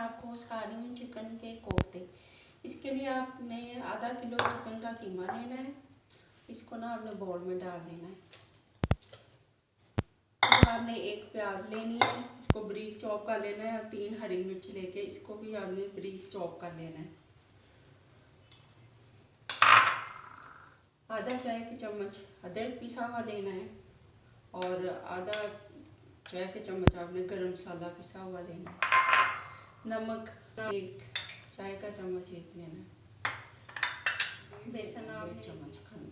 आपको सिखा रही हूँ चिकन के कोफ्ते। इसके लिए आपने आधा किलो चिकन का कीमा लेना है। इसको ना आपने बोल में डाल देना है। फिर आपने एक प्याज लेनी है, इसको बारीक चॉप कर लेना है। और 3 हरी मिर्च लेके इसको भी आपने बारीक चॉप कर लेना है। आधा चाय की चम्मच अदरक पिसा हुआ लेना है और आधा चाय के चम्मच आपने गरम मसाला पिसा हुआ लेना है। नमक 1 चाय का चम्मच एक लेना है। बेसन आपने 1 चम्मच खानी।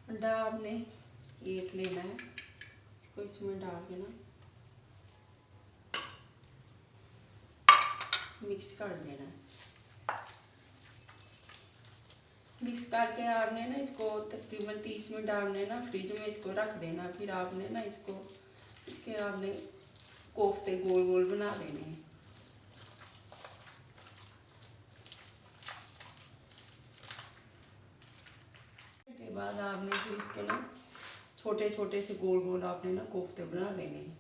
अंडा आपने 1 लेना है, इसको इसमें डाल के ना मिक्स कर देना है। मिक्स करके आपने ना इसको तकरीबन 30 मिनट आपने ना फ्रिज में इसको रख देना। फिर आपने ना इसके आपने कोफ्ते गोल गोल बना लेने हैं। के बाद आपने फिर इसके ना छोटे छोटे से गोल गोल आपने ना कोफ्ते बना लेने हैं।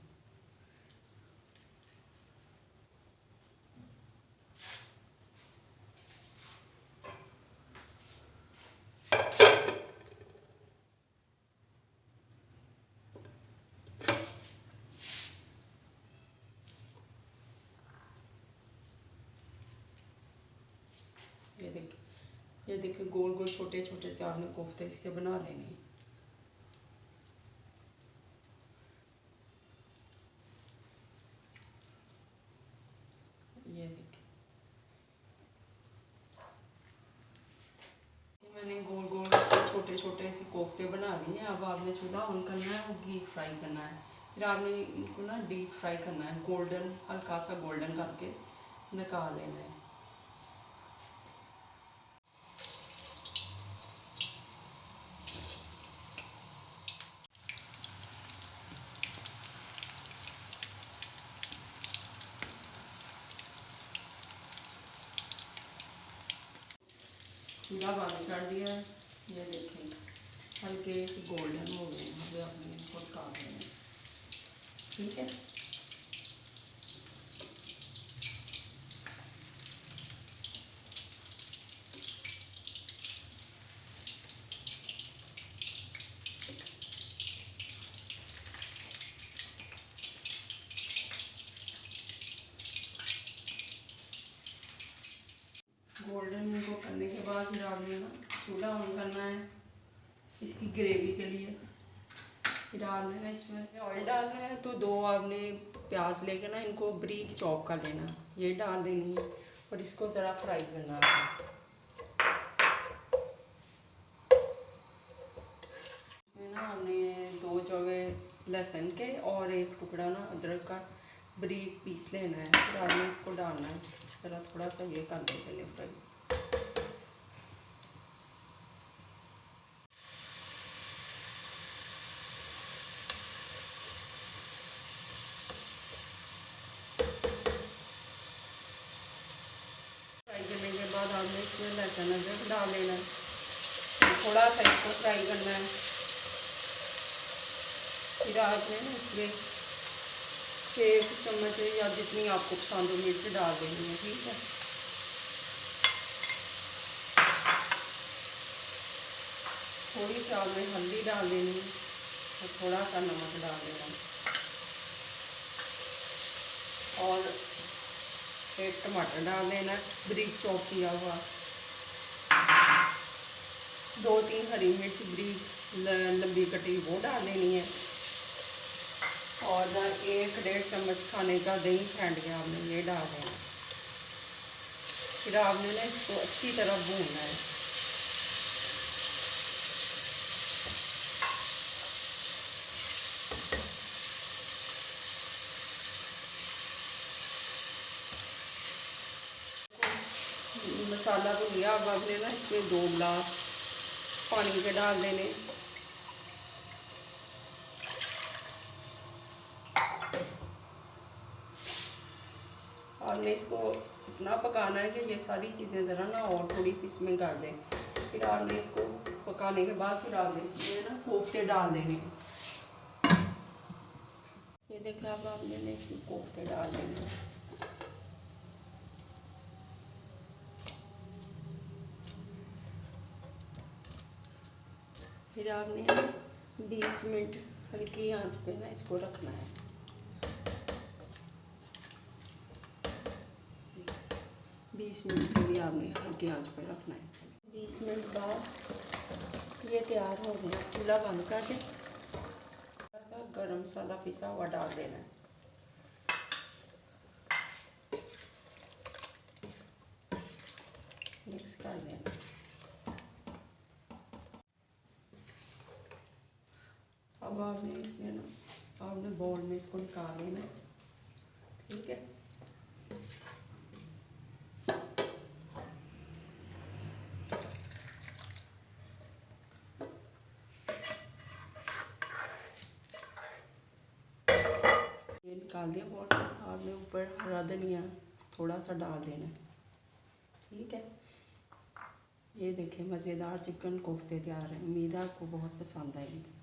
ये देखिए गोल गोल छोटे छोटे से आपने कोफ्ते इसके बना लेने हैं। ये देखिए मैंने गोल गोल छोटे छोटे से कोफ्ते बना लिए हैं। अब आपने चूल्हा ऑन करना है और घी फ्राई करना है। फिर आपने इनको ना डीप फ्राई करना है, गोल्डन हल्का सा गोल्डन करके निकाल लेना है। चूल्हा बंद कर दिया है। ये देखें हल्के से गोल्डन हो गए हैं। अभी आपने इसको निकाल देना है। ठीक है, गोल्डन को करने के बाद फिर आपने ना चूल्हा ऑन करना है इसकी ग्रेवी के लिए। फिर आपने ना इसमें ऑयल डालना है। तो 2 आपने प्याज लेके ना इनको बारीक चॉप कर लेना, ये डाल देनी है और इसको ज़रा फ्राई करना है। इसमें ना हमने 2 जवे लहसुन के और 1 टुकड़ा ना अदरक का बारीक पीस लेना है। फिर आपने इसको डालना है, ज़रा थोड़ा सा ये कर देंगे फ्राई। फ्राई करने के बाद आपने इसमें लहसुन अदरक डाल लेना है, थोड़ा सा इसको फ्राई करना है। फिर आपने ना इसमें 6 चम्मच या जितनी आपको पसंद हो मिर्च डाल देनी है। ठीक है, थोड़ी सी आपने हल्दी डाल देनी है और थोड़ा सा नमक डाल देना और 1 टमाटर डाल देना बारीक चॉप किया हुआ। 2-3 हरी मिर्च बारीक लंबी कटी वो डाल देनी है और 1-1.5 चम्मच खाने का दही फेंट के आपने ये डाल देना। फिर आपने ना इसको अच्छी तरह भूनना है। मसाला भून लिया। अब आपने ना इसमें 2 गिलास पानी के डाल देने। आपने इसको इतना पकाना है कि ये सारी चीज़ें ज़रा ना और थोड़ी सी इसमें कर दें। फिर आपने इसको पकाने के बाद फिर आपने इसमें ना कोफ्ते डाल देने। ये देखिए अब हमने इसमें कोफ्ते डाल देंगे। फिर आपने 20 मिनट हल्की आंच पे ना इसको रखना है। 20 मिनट के लिए आपने हल्की आंच पे रखना है। 20 मिनट बाद ये तैयार हो गया। चूल्हा बंद करके थोड़ा सा गरम मसाला पिसा हुआ डाल देना है। मिक्स कर देना। अब आपने बाउल में इसको निकाल लेना है। ठीक है। ये निकाल दिया बाउल में। आपने ऊपर हरा धनिया थोड़ा सा डाल देना है। ठीक है। ये देखिए मज़ेदार चिकन कोफ्ते तैयार हैं। उम्मीद है आपको बहुत पसंद आएंगे।